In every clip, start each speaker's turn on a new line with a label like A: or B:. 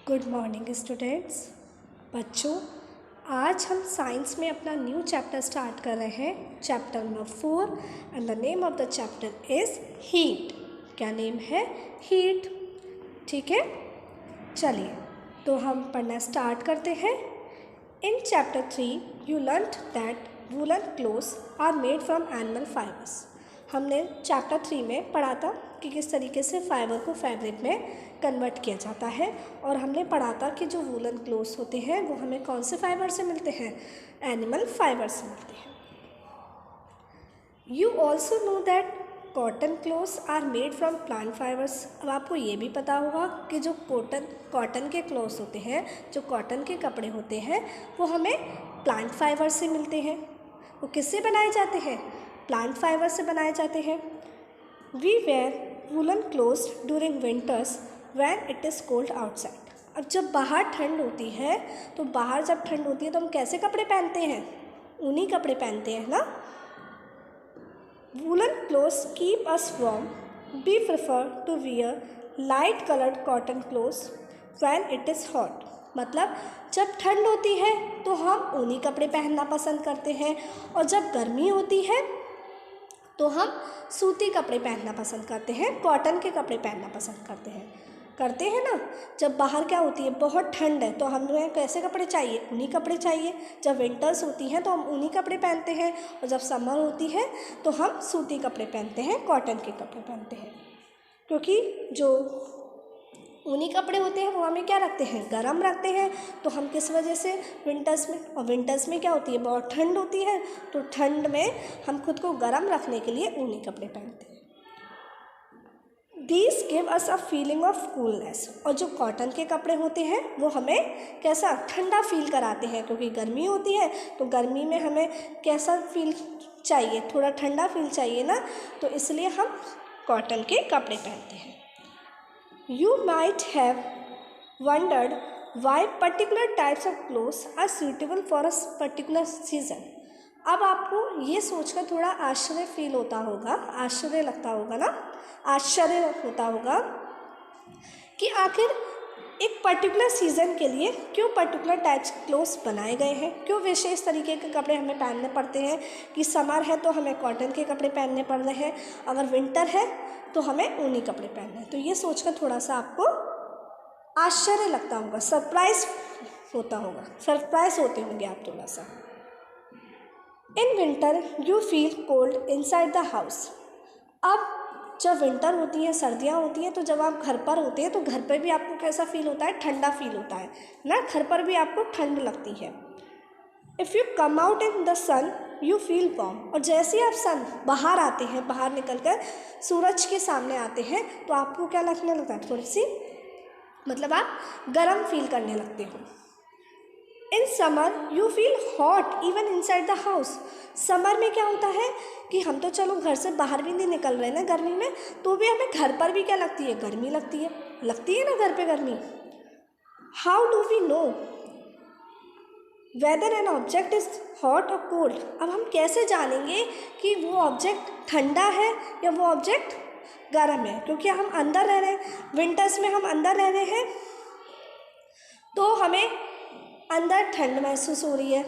A: Good morning students. बच्चों, आज हम साइंस में अपना न्यू चैप्टर स्टार्ट कर रहे हैं, chapter number 4 and the name of the chapter is heat. क्या नेम है? हीट। ठीक है, चलिए तो हम पढ़ना स्टार्ट करते हैं। In chapter 3 you learned that woollen clothes are made from animal fibres. हमने चैप्टर 3 में पढ़ा था कि किस तरीके से फाइबर को फैब्रिक में कन्वर्ट किया जाता है, और हमने पढ़ा था कि जो वूलन क्लोथ्स होते हैं वो हमें कौन से फाइबर से मिलते हैं? एनिमल फाइबर से मिलते हैं। You also know that cotton clothes are made from plant fibres. अब आपको ये भी पता होगा कि जो कॉटन के क्लोथ्स होते हैं, जो कॉटन के कपड़े होते हैं, वो हमें प्लांट फाइबर से मिलते हैं। वो किससे बनाए जाते हैं? प्लांट फाइबर से बनाए जाते हैं। We wear woollen clothes during winters when it is cold outside. अब जब बाहर ठंड होती है, तो बाहर जब ठंड होती है तो हम कैसे कपड़े पहनते हैं? ऊनी कपड़े पहनते हैं ना। Woollen clothes keep us warm. We prefer to wear light coloured cotton clothes when it is hot. मतलब जब ठंड होती है तो हम ऊनी कपड़े पहनना पसंद करते हैं, और जब गर्मी होती है तो हम सूती कपड़े पहनना पसंद करते हैं, कॉटन के कपड़े पहनना पसंद करते हैं ना। जब बाहर क्या होती है, बहुत ठंड है, तो हमें कैसे कपड़े चाहिए? ऊनी कपड़े चाहिए। जब विंटर्स होती हैं तो हम ऊनी कपड़े पहनते हैं, और जब समर होती है तो हम सूती कपड़े पहनते हैं, कॉटन के कपड़े पहनते हैं। क्योंकि जो ऊनी कपड़े होते हैं वो हमें क्या रखते हैं? गर्म रखते हैं। तो हम किस वजह से विंटर्स में, और विंटर्स में क्या होती है, बहुत ठंड होती है, तो ठंड में हम खुद को गर्म रखने के लिए ऊनी कपड़े पहनते हैं। These give us a feeling of coolness। और जो कॉटन के कपड़े होते हैं वो हमें कैसा? ठंडा फील कराते हैं, क्योंकि गर्मी होती है तो गर्मी में हमें कैसा फील चाहिए? थोड़ा ठंडा फील चाहिए ना, तो इसलिए हम कॉटन के कपड़े पहनते हैं। You might have wondered why particular types of clothes are suitable for a particular season। अब आपको ये सोचकर थोड़ा आश्चर्य फील होता होगा, आश्चर्य लगता होगा ना, आश्चर्य होता होगा कि आखिर एक पर्टिकुलर सीज़न के लिए क्यों पर्टिकुलर टाइप्स के क्लोथ्स बनाए गए हैं, क्यों विशेष तरीके के कपड़े हमें पहनने पड़ते हैं। कि समर है तो हमें कॉटन के कपड़े पहनने पड़ रहे हैं, अगर विंटर है तो हमें ऊनी कपड़े पहनने हैं। तो ये सोचकर थोड़ा सा आपको आश्चर्य लगता होगा, सरप्राइज होता होगा, सरप्राइज होते होंगे आप थोड़ा सा। In winter you feel cold inside the house. अब जब विंटर होती है, सर्दियाँ होती हैं, तो जब आप घर पर होते हैं तो घर पर भी आपको कैसा फील होता है? ठंडा फील होता है ना, घर पर भी आपको ठंड लगती है। If you come out in the sun you feel warm. और जैसे ही आप सन बाहर आते हैं, बाहर निकल कर सूरज के सामने आते हैं, तो आपको क्या लगने लगता है? थोड़ी सी, मतलब आप गर्म फील करने लगते हो। In summer you feel hot even inside the house. Summer में क्या होता है कि हम तो चलो घर से बाहर भी नहीं निकल रहे ना गर्मी में, तो भी हमें घर पर भी क्या लगती है? गर्मी लगती है ना घर पे गर्मी। How do we know whether an object is hot और कोल्ड। अब हम कैसे जानेंगे कि वो ऑब्जेक्ट ठंडा है या वो ऑब्जेक्ट गर्म है? क्योंकि हम अंदर रह रहे हैं, विंटर्स में हम अंदर रह रहे हैं, तो हमें अंदर ठंड महसूस हो रही है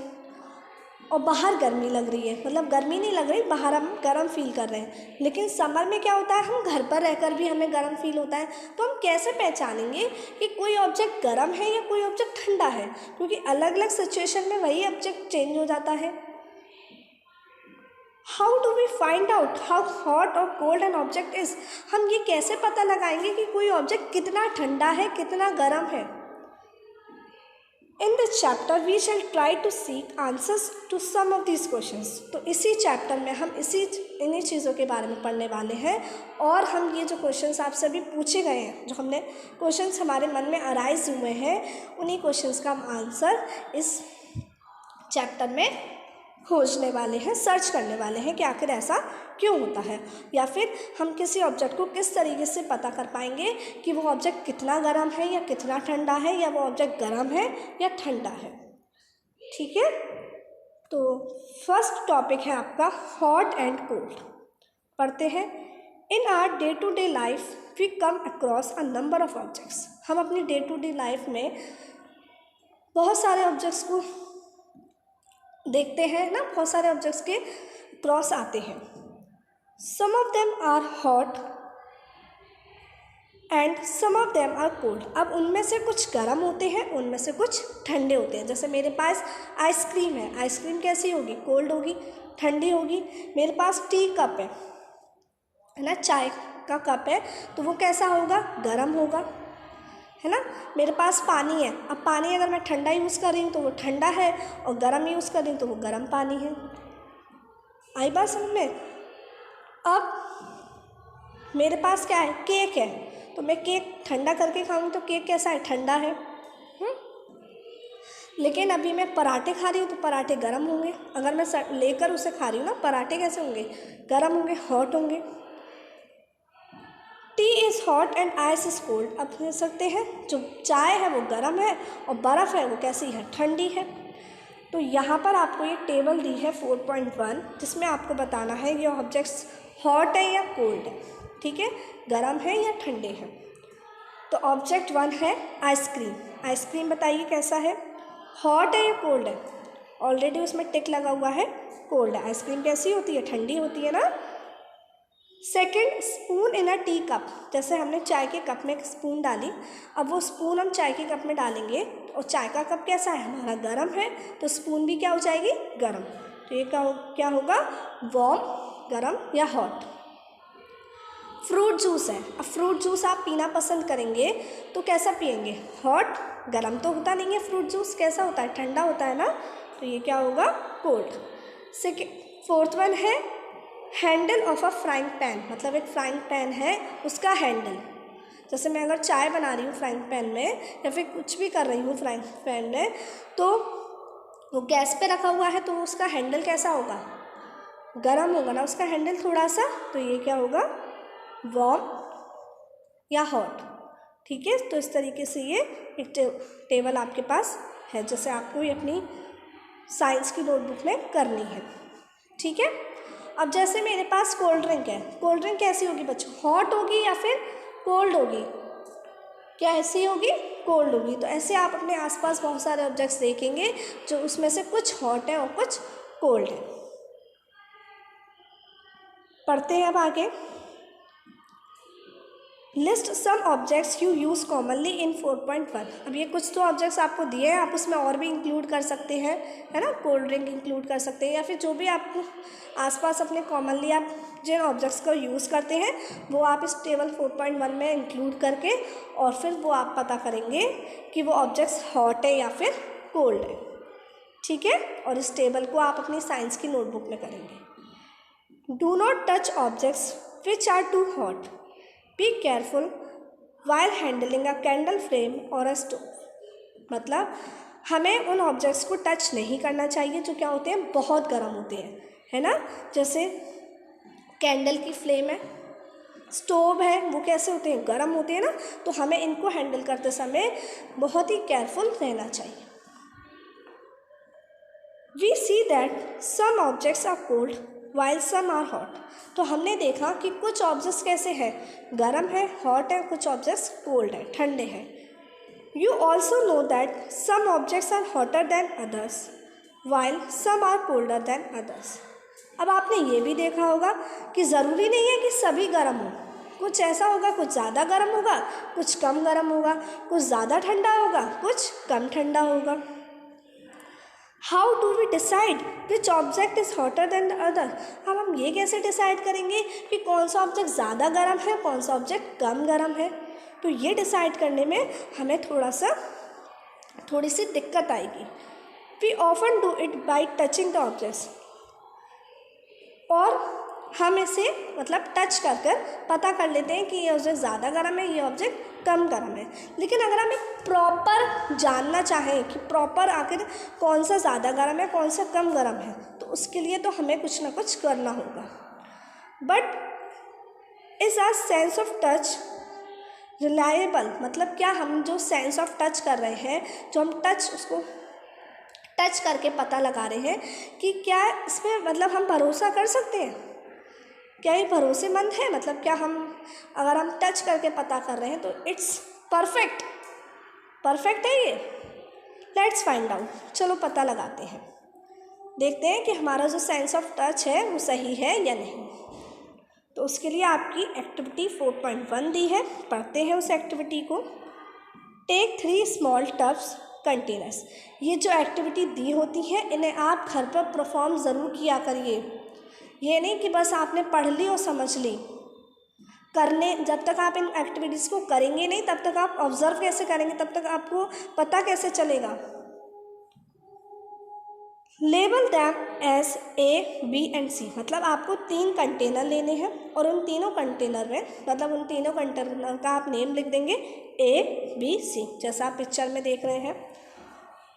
A: और बाहर गर्मी लग रही है। मतलब गर्मी नहीं लग रही, बाहर हम गर्म फील कर रहे हैं। लेकिन समर में क्या होता है, हम घर पर रहकर भी हमें गर्म फील होता है। तो हम कैसे पहचानेंगे कि कोई ऑब्जेक्ट गर्म है या कोई ऑब्जेक्ट ठंडा है? क्योंकि अलग अलग सिचुएशन में वही ऑब्जेक्ट चेंज हो जाता है। How do we find out how hot और कोल्ड एन ऑब्जेक्ट इज। हम ये कैसे पता लगाएंगे कि कोई ऑब्जेक्ट कितना ठंडा है, कितना गर्म है? In this chapter we shall try to seek answers to some of this questions. तो इसी चैप्टर में हम इन्हीं चीज़ों के बारे में पढ़ने वाले हैं, और हम ये जो क्वेश्चंस आपसे अभी पूछे गए हैं, जो हमने क्वेश्चंस हमारे मन में अराइज हुए हैं, उन्हीं क्वेश्चंस का हम आंसर इस चैप्टर में खोजने वाले हैं, सर्च करने वाले हैं कि आखिर ऐसा क्यों होता है, या फिर हम किसी ऑब्जेक्ट को किस तरीके से पता कर पाएंगे कि वो ऑब्जेक्ट कितना गर्म है या कितना ठंडा है, या वो ऑब्जेक्ट गर्म है या ठंडा है। ठीक है, तो फर्स्ट टॉपिक है आपका हॉट एंड कोल्ड। पढ़ते हैं। In our day to day life we come across a number of objects. हम अपनी डे टू डे लाइफ में बहुत सारे ऑब्जेक्ट्स को देखते हैं ना, बहुत सारे ऑब्जेक्ट्स के क्रॉस आते हैं. Some of them are hot and some of them are cold. अब उनमें से कुछ गर्म होते हैं, उनमें से कुछ ठंडे होते हैं. जैसे मेरे पास आइसक्रीम है, आइसक्रीम कैसी होगी? कोल्ड होगी, ठंडी होगी. मेरे पास टी कप है ना, चाय का कप है, तो वो कैसा होगा? गर्म होगा, है ना. मेरे पास पानी है, अब पानी अगर मैं ठंडा यूज़ कर रही हूँ तो वो ठंडा है, और गर्म यूज़ कर रही हूँ तो वो गर्म पानी है. आई बात समझ में? अब मेरे पास क्या है? केक है, तो मैं केक ठंडा करके खाऊंगी तो केक कैसा है? ठंडा है. लेकिन अभी मैं पराठे खा रही हूँ तो पराठे गर्म होंगे. अगर मैं लेकर उसे खा रही हूँ ना, पराठे कैसे होंगे? गर्म होंगे, हॉट होंगे. T is hot and ice is cold. अब देख सकते हैं जो चाय है वो गर्म है और बर्फ़ है वो कैसी है? ठंडी है. तो यहाँ पर आपको ये टेबल दी है 4.1, जिसमें आपको बताना है ये ऑब्जेक्ट्स हॉट है या कोल्ड है. ठीक है, गर्म है या ठंडे हैं. तो ऑब्जेक्ट 1 है आइसक्रीम. आइसक्रीम बताइए कैसा है? हॉट है या कोल्ड है? ऑलरेडी उसमें टिक लगा हुआ है, कोल्ड है. आइसक्रीम कैसी होती है? ठंडी होती है ना. Second, spoon in a tea cup. जैसे हमने चाय के कप में एक स्पून डाली, अब वो स्पून हम चाय के कप में डालेंगे और चाय का कप कैसा है? हमारा गर्म है, तो स्पून भी क्या हो जाएगी? गर्म. तो ये क्या होगा? वार्म, गर्म या हॉट. फ्रूट जूस है. अब फ्रूट जूस आप पीना पसंद करेंगे तो कैसा पिएंगे? हॉट. गर्म तो होता नहीं है फ्रूट जूस, कैसा होता है? ठंडा होता है ना. तो ये क्या होगा? कोल्ड. फोर्थ वन है handle of a frying pan. मतलब एक फ्राइंग पैन है, उसका हैंडल. जैसे मैं अगर चाय बना रही हूँ फ्राइंग पैन में, या फिर कुछ भी कर रही हूँ फ्राइंग पैन में, तो वो गैस पे रखा हुआ है, तो उसका हैंडल कैसा होगा? गर्म होगा ना उसका हैंडल थोड़ा सा. तो ये क्या होगा? वार्म या हॉट. ठीक है, तो इस तरीके से ये एक टेबल आपके पास है, जैसे आपको ये अपनी साइंस की नोटबुक में करनी है. ठीक है. अब जैसे मेरे पास कोल्ड ड्रिंक है. कोल्ड ड्रिंक कैसी होगी बच्चों? हॉट होगी या फिर कोल्ड होगी? क्या ऐसी होगी? कोल्ड होगी. तो ऐसे आप अपने आसपास बहुत सारे ऑब्जेक्ट्स देखेंगे जो उसमें से कुछ हॉट है और कुछ कोल्ड है. पढ़ते हैं अब आगे. List some objects you use commonly in 4.1. अब ये कुछ तो ऑब्जेक्ट्स आपको दिए हैं, आप उसमें और भी इंक्लूड कर सकते हैं, है ना. कोल्ड ड्रिंक इंक्लूड कर सकते हैं, या फिर जो भी आपको आसपास अपने कॉमनली आप जिन ऑब्जेक्ट्स को यूज़ करते हैं वो आप इस टेबल 4.1 में इंक्लूड करके, और फिर वो आप पता करेंगे कि वो ऑब्जेक्ट्स हॉट है या फिर कोल्ड है. ठीक है, और इस टेबल को आप अपनी साइंस की नोटबुक में करेंगे. Do not touch objects which are too hot. Be careful while handling a candle flame or a stove. मतलब हमें उन ऑब्जेक्ट्स को टच नहीं करना चाहिए जो क्या होते हैं? बहुत गर्म होते हैं, है ना. जैसे कैंडल की फ्लेम है, स्टोव है, वो कैसे होते हैं? गर्म होते हैं ना. तो हमें इनको हैंडल करते समय बहुत ही केयरफुल रहना चाहिए. We see that some objects are cold while some are hot. तो हमने देखा कि कुछ ऑब्जेक्ट्स कैसे हैं? गर्म है, हॉट है, कुछ ऑब्जेक्ट्स कोल्ड है, ठंडे हैं. You also know that some objects are hotter than others while some are colder than others. अब आपने ये भी देखा होगा कि ज़रूरी नहीं है कि सभी गर्म हो. कुछ ऐसा होगा, कुछ ज़्यादा गर्म होगा, कुछ कम गर्म होगा, कुछ ज़्यादा ठंडा होगा, कुछ कम ठंडा होगा. How do we decide which object is hotter than the other? अब हम ये कैसे डिसाइड करेंगे कि कौन सा ऑब्जेक्ट ज़्यादा गर्म है, कौन सा ऑब्जेक्ट कम गर्म है? तो ये डिसाइड करने में हमें थोड़ी सी दिक्कत आएगी. We often do it by touching the objects. और हम इसे मतलब टच कर पता कर लेते हैं कि ये ऑब्जेक्ट ज़्यादा गर्म है, ये ऑब्जेक्ट कम गर्म है. लेकिन अगर हम एक प्रॉपर जानना चाहें कि प्रॉपर आखिर कौन सा ज़्यादा गर्म है, कौन सा कम गर्म है, तो उसके लिए तो हमें कुछ ना कुछ करना होगा. But is our sense of touch reliable? मतलब क्या हम जो सेंस ऑफ टच कर रहे हैं, जो हम उसको टच करके पता लगा रहे हैं, कि क्या इसमें मतलब हम भरोसा कर सकते हैं? क्या ये भरोसेमंद है? मतलब क्या अगर हम टच करके पता कर रहे हैं तो इट्स परफेक्ट, परफेक्ट है ये? लेट्स फाइंड आउट, चलो पता लगाते हैं, देखते हैं कि हमारा जो सेंस ऑफ टच है वो सही है या नहीं। तो उसके लिए आपकी एक्टिविटी 4.1 दी है, पढ़ते हैं उस एक्टिविटी को। Take 3 small tubs containers. ये जो एक्टिविटी दी होती है इन्हें आप घर पर परफॉर्म ज़रूर किया करिए। ये नहीं कि बस आपने पढ़ ली और समझ ली। करने जब तक आप इन एक्टिविटीज़ को करेंगे नहीं तब तक आप ऑब्जर्व कैसे करेंगे, तब तक आपको पता कैसे चलेगा। Label them as A, B and C, मतलब आपको 3 कंटेनर लेने हैं और उन तीनों कंटेनर में, मतलब उन तीनों कंटेनर का आप नेम लिख देंगे ए, बी, सी, जैसा आप पिक्चर में देख रहे हैं।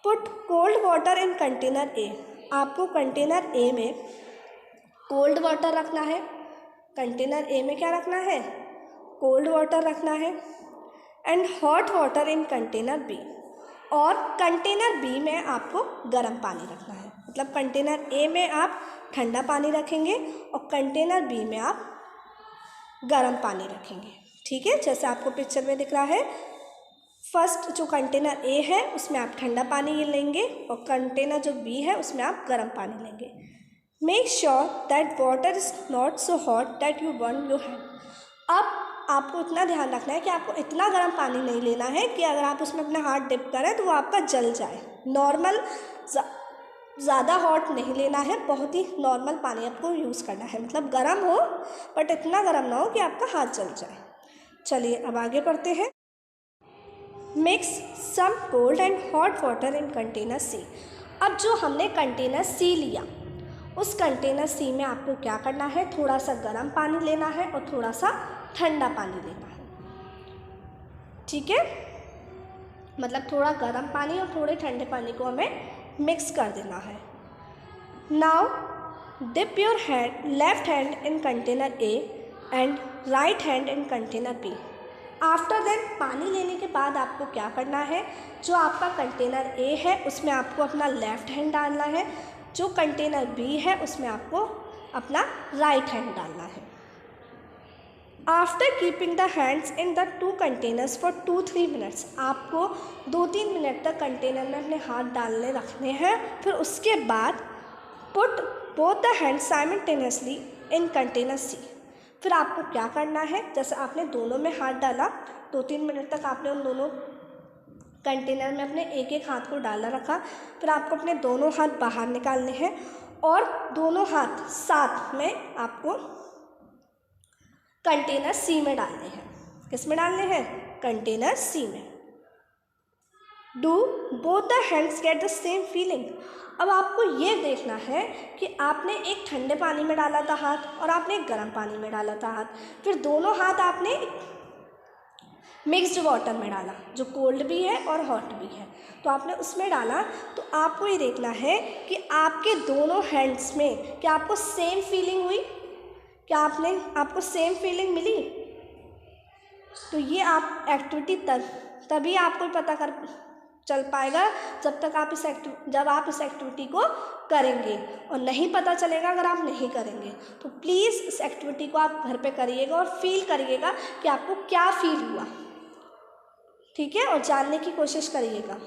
A: Put cold water in container ए। आपको कंटेनर ए में कोल्ड वाटर रखना है। कंटेनर ए में क्या रखना है? कोल्ड वाटर रखना है। And hot water in container B, और कंटेनर बी में आपको गर्म पानी रखना है। मतलब कंटेनर ए में आप ठंडा पानी रखेंगे और कंटेनर बी में आप गर्म पानी रखेंगे। ठीक है, जैसे आपको पिक्चर में दिख रहा है। फर्स्ट जो कंटेनर ए है उसमें आप ठंडा पानी लेंगे और कंटेनर जो बी है उसमें आप गर्म पानी लेंगे। Make sure that water is not so hot that you burn your hand. अब आपको इतना ध्यान रखना है कि आपको इतना गर्म पानी नहीं लेना है कि अगर आप उसमें अपना हाथ डिप करें तो वो आपका जल जाए। नॉर्मल, ज़्यादा हॉट नहीं लेना है, बहुत ही नॉर्मल पानी आपको यूज़ करना है। मतलब गर्म हो बट इतना गर्म ना हो कि आपका हाथ जल जाए। चलिए अब आगे बढ़ते हैं। Mix some cold and hot water in container C. अब जो हमने कंटेनर सी लिया उस कंटेनर सी में आपको क्या करना है? थोड़ा सा गर्म पानी लेना है और थोड़ा सा ठंडा पानी लेना है। ठीक है, मतलब थोड़ा गर्म पानी और थोड़े ठंडे पानी को हमें मिक्स कर देना है। Now dip your hand, left hand in container A and right hand in container B. After that, पानी लेने के बाद आपको क्या करना है? जो आपका कंटेनर ए है उसमें आपको अपना लेफ्ट हैंड डालना है, जो कंटेनर बी है उसमें आपको अपना राइट हैंड डालना है। After keeping the hands in the 2 containers for 2-3 minutes, आपको 2-3 मिनट तक कंटेनर में अपने हाथ डालने रखने हैं। फिर उसके बाद put both the hands simultaneously in container C. फिर आपको क्या करना है? जैसे आपने दोनों में हाथ डाला, 2-3 मिनट तक आपने उन दोनों कंटेनर में अपने एक एक हाथ को डाला रखा। फिर आपको अपने दोनों हाथ बाहर निकालने हैं और दोनों हाथ साथ में आपको कंटेनर सी में डालने हैं। किस में डालने हैं? कंटेनर सी में। Do both the hands get the same feeling. अब आपको ये देखना है कि आपने एक ठंडे पानी में डाला था हाथ और आपने एक गर्म पानी में डाला था हाथ, फिर दोनों हाथ आपने मिक्स्ड वाटर में डाला, जो कोल्ड भी है और हॉट भी है, तो आपने उसमें डाला। तो आपको ये देखना है कि आपके दोनों हैंड्स में क्या आपको सेम फीलिंग हुई? क्या आपको सेम फीलिंग मिली? तो ये आप एक्टिविटी तभी आपको पता कर चल पाएगा जब आप इस एक्टिविटी को करेंगे, और नहीं पता चलेगा अगर आप नहीं करेंगे। तो प्लीज़ इस एक्टिविटी को आप घर पे करिएगा और फील करिएगा कि आपको क्या फील हुआ। ठीक है, और जानने की कोशिश करिएगा।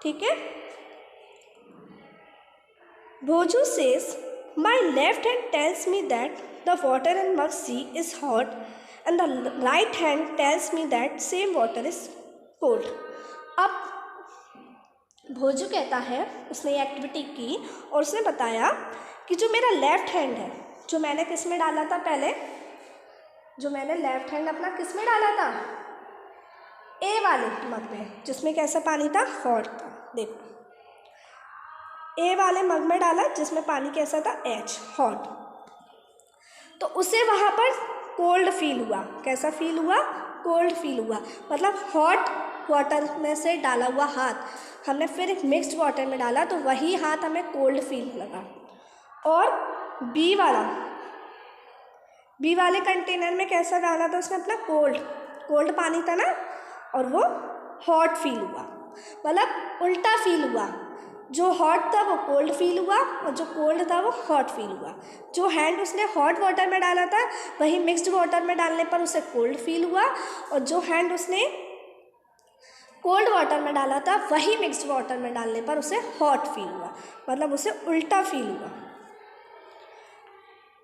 A: ठीक है। Bhoju says my left hand tells me that the water in mug C is hot and the right hand tells me that same water is cold. अब भोजू कहता है, उसने ये एक्टिविटी की और उसने बताया कि जो मेरा लेफ्ट हैंड है, जो मैंने किस में डाला था पहले, जो मैंने लेफ्ट हैंड अपना किस में डाला था? ए वाले मग में, जिसमें कैसा पानी था? हॉट था। देखो, ए वाले मग में डाला जिसमें पानी कैसा था? H, hot. तो उसे वहाँ पर कोल्ड फील हुआ। कैसा फील हुआ? कोल्ड फील हुआ। मतलब हॉट वाटर में से डाला हुआ हाथ हमने फिर एक मिक्स्ड वाटर में डाला तो वही हाथ हमें कोल्ड फील लगा। और बी वाले कंटेनर में कैसा डाला था उसने अपना? कोल्ड पानी था ना, और वो हॉट फील हुआ। मतलब उल्टा फील हुआ, जो हॉट था वो कोल्ड फील हुआ और जो कोल्ड था वो हॉट फील हुआ। जो हैंड उसने हॉट वाटर में डाला था वही मिक्स्ड वाटर में डालने पर उसे कोल्ड फील हुआ, और जो हैंड उसने कोल्ड वाटर में डाला था वही मिक्स्ड वाटर में डालने पर उसे हॉट फील हुआ, मतलब उसे उल्टा फील हुआ।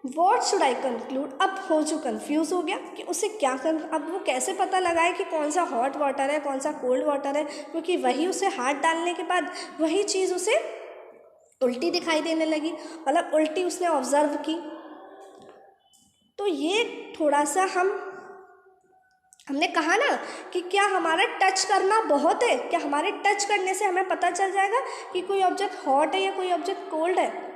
A: वॉट शुड आई कंक्लूड, अब होजू कन्फ्यूज़ हो गया कि उसे क्या अब वो कैसे पता लगाए कि कौन सा हॉट वाटर है कौन सा कोल्ड वाटर है, क्योंकि वही उसे हाथ डालने के बाद वही चीज़ उसे उल्टी दिखाई देने लगी, मतलब उल्टी उसने ऑब्जर्व की। तो ये थोड़ा सा हमने कहा ना कि क्या हमारा टच करना बहुत है, क्या हमारे टच करने से हमें पता चल जाएगा कि कोई ऑब्जेक्ट हॉट है या कोई ऑब्जेक्ट कोल्ड है।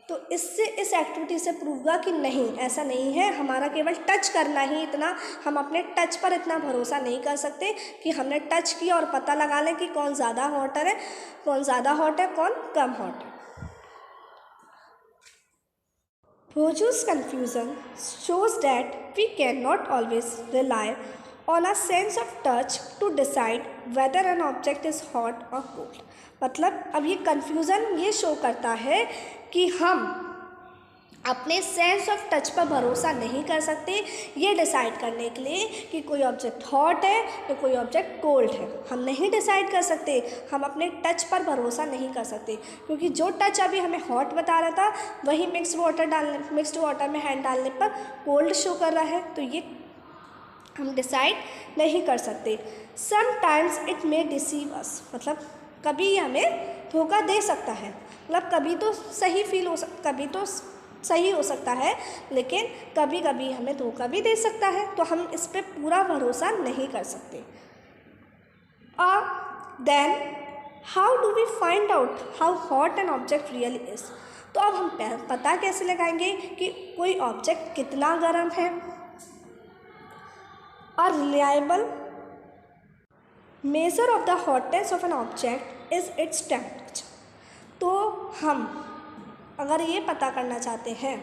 A: तो इससे इस एक्टिविटी से प्रूव हुआ कि नहीं, ऐसा नहीं है, हमारा केवल टच करना ही इतना, हम अपने टच पर इतना भरोसा नहीं कर सकते कि हमने टच किया और पता लगा लें कि कौन ज़्यादा हॉट है, कौन ज़्यादा हॉट है, कौन कम हॉट है। Hoju's confusion shows that we cannot always rely on a sense of touch to decide whether an object is hot or cold। मतलब अब ये कन्फ्यूज़न ये शो करता है कि हम अपने सेंस ऑफ टच पर भरोसा नहीं कर सकते ये डिसाइड करने के लिए कि कोई ऑब्जेक्ट हॉट है या कोई ऑब्जेक्ट कोल्ड है। हम नहीं डिसाइड कर सकते, हम अपने टच पर भरोसा नहीं कर सकते, क्योंकि जो टच अभी हमें हॉट बता रहा था वही मिक्स्ड वाटर में हैंड डालने पर कोल्ड शो कर रहा है। तो ये हम डिसाइड नहीं कर सकते। समटाइम्स इट मे डिसीव अस, मतलब कभी हमें धोखा दे सकता है, मतलब कभी तो सही हो सकता है लेकिन कभी कभी हमें धोखा भी दे सकता है, तो हम इस पर पूरा भरोसा नहीं कर सकते। Then how do we find out how hot an object really is. तो अब हम पता कैसे लगाएंगे कि कोई ऑब्जेक्ट कितना गर्म है। A reliable measure of the hotness of an object is its temperature। तो हम अगर ये पता करना चाहते हैं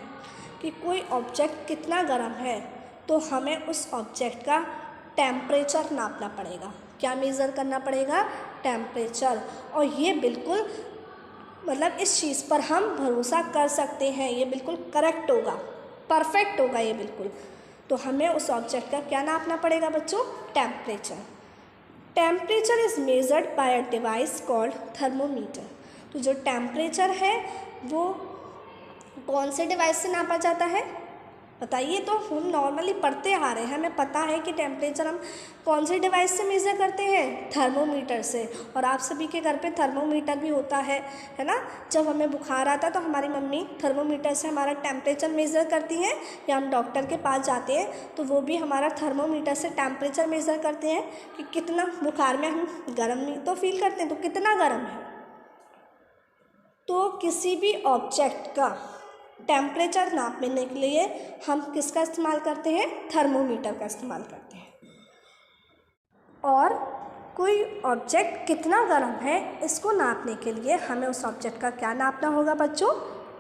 A: कि कोई ऑब्जेक्ट कितना गर्म है तो हमें उस ऑब्जेक्ट का टेम्परेचर नापना पड़ेगा। क्या मेज़र करना पड़ेगा? टेम्परेचर। और ये बिल्कुल मतलब इस चीज़ पर हम भरोसा कर सकते हैं, ये बिल्कुल करेक्ट होगा, परफेक्ट होगा ये बिल्कुल। तो हमें उस ऑब्जेक्ट का क्या नापना पड़ेगा बच्चों? Temperature. Temperature is measured by a device called thermometer. तो जो टेम्परेचर है वो कौन से डिवाइस से नापा जाता है बताइए? तो हम नॉर्मली पढ़ते आ रहे हैं, हमें पता है कि टेम्परेचर हम कौन से डिवाइस से मेज़र करते हैं? थर्मोमीटर से। और आप सभी के घर पे थर्मोमीटर भी होता है ना? जब हमें बुखार आता है तो हमारी मम्मी थर्मोमीटर से हमारा टेम्परेचर मेज़र करती हैं, या हम डॉक्टर के पास जाते हैं तो वो भी हमारा थर्मोमीटर से टेम्परेचर मेज़र करते हैं कि कितना बुखार में हम गर्म तो फील करते हैं, तो कितना गर्म है। तो किसी भी ऑब्जेक्ट का टेम्परेचर नापने के लिए हम किसका इस्तेमाल करते हैं? थर्मोमीटर का इस्तेमाल करते हैं। और कोई ऑब्जेक्ट कितना गर्म है इसको नापने के लिए हमें उस ऑब्जेक्ट का क्या नापना होगा बच्चों?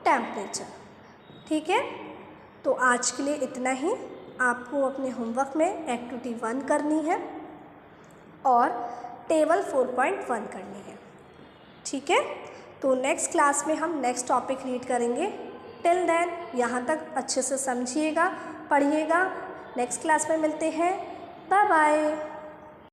A: टेम्परेचर। ठीक है, तो आज के लिए इतना ही। आपको अपने होमवर्क में एक्टिविटी 1 करनी है और टेबल 4.1 करनी है। ठीक है, तो नेक्स्ट क्लास में हम नेक्स्ट टॉपिक रीड करेंगे। टिल देन यहाँ तक अच्छे से समझिएगा, पढ़िएगा। नेक्स्ट क्लास में मिलते हैं। Bye bye.